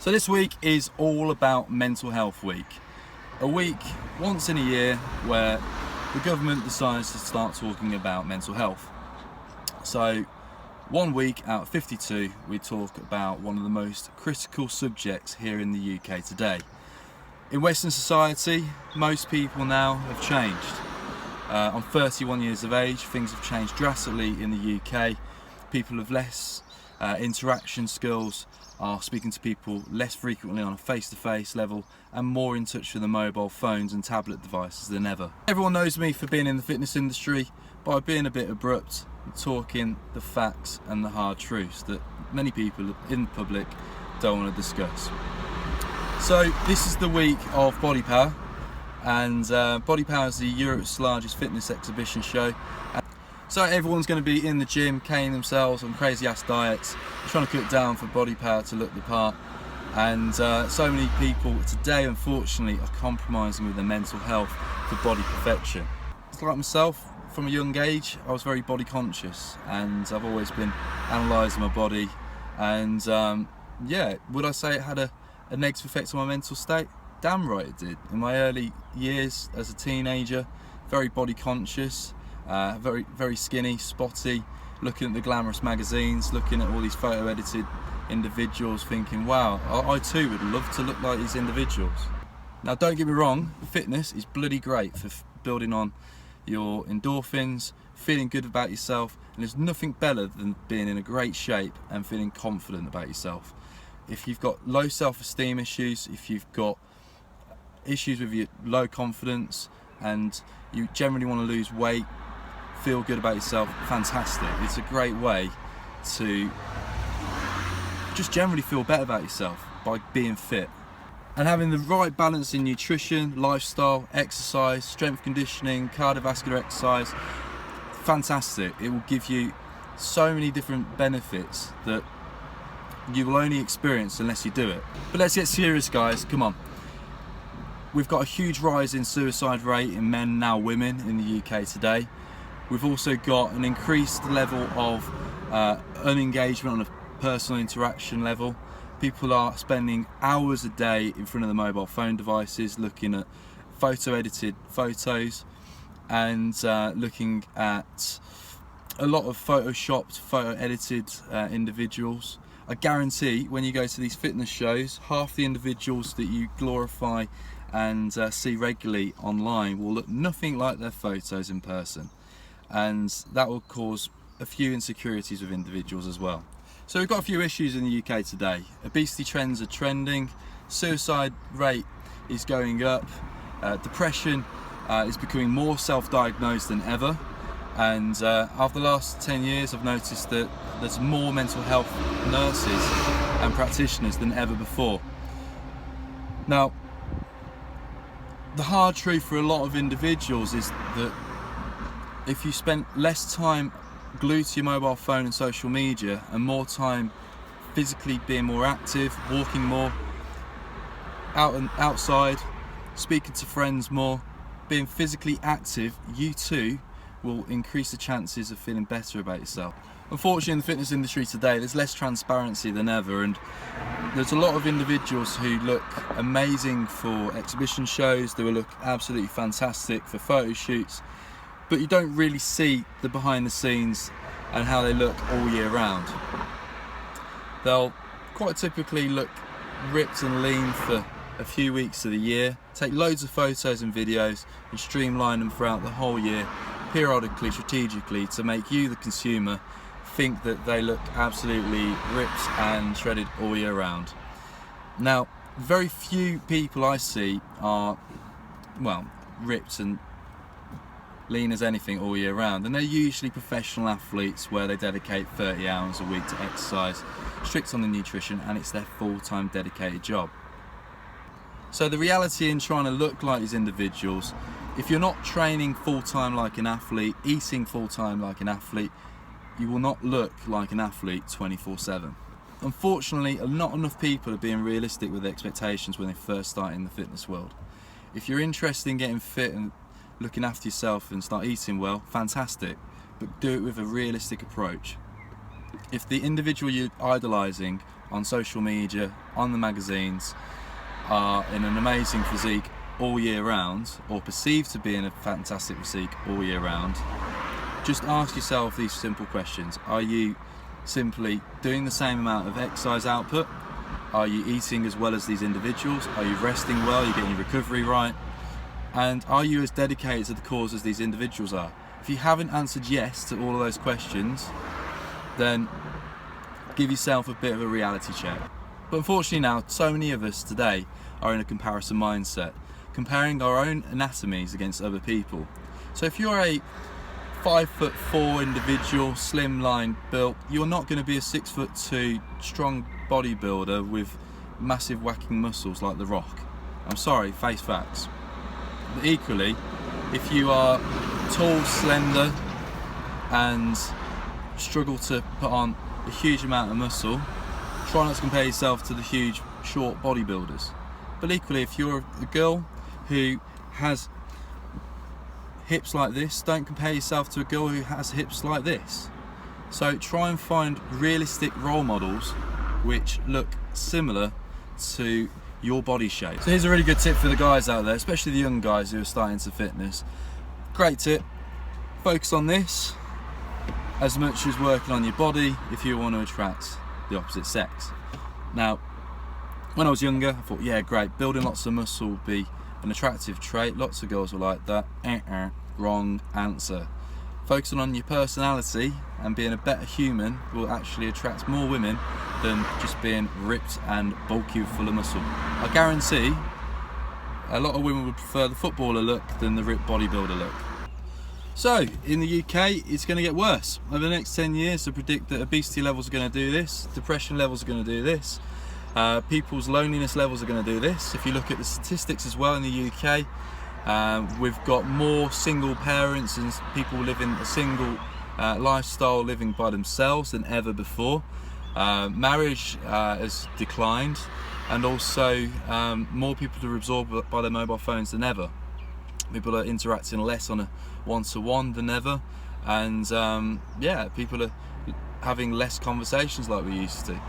So this week is all about Mental Health Week. A week once in a year where the government decides to start talking about mental health. So 1 week out of 52 we talk about one of the most critical subjects here in the UK today. In Western society, most people now have changed. I'm 31 years of age, things have changed drastically in the UK. People have less interaction skills, are speaking to people less frequently on a face-to-face level and more in touch with the mobile phones and tablet devices than ever. Everyone knows me for being in the fitness industry, by being a bit abrupt and talking the facts and the hard truths that many people in public don't want to discuss. So this is the week of Body Power, and Body Power is Europe's largest fitness exhibition show. So everyone's going to be in the gym, caning themselves on crazy ass diets, trying to cut down for body power to look the part. And so many people today, unfortunately, are compromising with their mental health for body perfection. It's like myself, from a young age, I was very body conscious, and I've always been analysing my body. And yeah, would I say it had a negative effect on my mental state? Damn right it did. In my early years as a teenager, very body conscious. Very skinny, spotty, looking at the glamorous magazines, looking at all these photo edited individuals, thinking, wow, I too would love to look like these individuals. Now don't get me wrong, fitness is bloody great for building on your endorphins, feeling good about yourself, and there's nothing better than being in a great shape and feeling confident about yourself. If you've got low self-esteem issues, if you've got issues with your low confidence, and you generally want to lose weight, feel good about yourself, fantastic. It's a great way to just generally feel better about yourself by being fit. And having the right balance in nutrition, lifestyle, exercise, strength conditioning, cardiovascular exercise, fantastic. It will give you so many different benefits that you will only experience unless you do it. But let's get serious, guys, come on. We've got a huge rise in suicide rate in men, now women, in the UK today. We've also got an increased level of unengagement on a personal interaction level. People are spending hours a day in front of the mobile phone devices looking at photo edited photos and looking at a lot of photoshopped, photo edited individuals. I guarantee when you go to these fitness shows, half the individuals that you glorify and see regularly online will look nothing like their photos in person, and that will cause a few insecurities with individuals as well. So we've got a few issues in the UK today. Obesity trends are trending, suicide rate is going up, depression is becoming more self-diagnosed than ever, and after the last 10 years I've noticed that there's more mental health nurses and practitioners than ever before. Now, the hard truth for a lot of individuals is that if you spend less time glued to your mobile phone and social media and more time physically being more active, walking more, outside, speaking to friends more, being physically active, you too will increase the chances of feeling better about yourself. Unfortunately, in the fitness industry today, there's less transparency than ever, and there's a lot of individuals who look amazing for exhibition shows, they will look absolutely fantastic for photo shoots, but you don't really see the behind the scenes and how they look all year round. They'll quite typically look ripped and lean for a few weeks of the year, take loads of photos and videos and streamline them throughout the whole year, periodically, strategically, to make you, the consumer, think that they look absolutely ripped and shredded all year round. Now, very few people I see are, well, ripped and lean as anything all year round, and they're usually professional athletes where they dedicate 30 hours a week to exercise, strict on the nutrition, and it's their full-time dedicated job. So the reality in trying to look like these individuals, if you're not training full-time like an athlete, eating full-time like an athlete, you will not look like an athlete 24/7. Unfortunately, not enough people are being realistic with their expectations when they first start in the fitness world. If you're interested in getting fit and looking after yourself and start eating well, fantastic, but do it with a realistic approach. If the individual you're idolising on social media, on the magazines, are in an amazing physique all year round, or perceived to be in a fantastic physique all year round, just ask yourself these simple questions. Are you simply doing the same amount of exercise output? Are you eating as well as these individuals? Are you resting well? Are you getting your recovery right? And are you as dedicated to the cause as these individuals are? If you haven't answered yes to all of those questions, then give yourself a bit of a reality check. But unfortunately now, so many of us today are in a comparison mindset, comparing our own anatomies against other people. So if you're a 5'4" individual, slimline built, you're not going to be a 6'2" strong bodybuilder with massive whacking muscles like The Rock. I'm sorry, face facts. But equally, if you are tall, slender, and struggle to put on a huge amount of muscle, try not to compare yourself to the huge, short bodybuilders. But equally, if you're a girl who has hips like this, don't compare yourself to a girl who has hips like this. So try and find realistic role models which look similar to your body shape. So here's a really good tip for the guys out there, especially the young guys who are starting to fitness. Great tip, focus on this as much as working on your body if you want to attract the opposite sex. Now, when I was younger, I thought, yeah, great, building lots of muscle would be an attractive trait. Lots of girls were like that. Wrong answer. Focusing on your personality and being a better human will actually attract more women than just being ripped and bulky full of muscle. I guarantee a lot of women would prefer the footballer look than the ripped bodybuilder look. So in the UK, it's going to get worse. Over the next 10 years, they predict that obesity levels are going to do this, depression levels are going to do this, people's loneliness levels are going to do this. If you look at the statistics as well in the UK, we've got more single parents and people living a single lifestyle, living by themselves than ever before. Marriage has declined, and also more people are absorbed by their mobile phones than ever. People are interacting less on a one-to-one than ever, and yeah, people are having less conversations like we used to.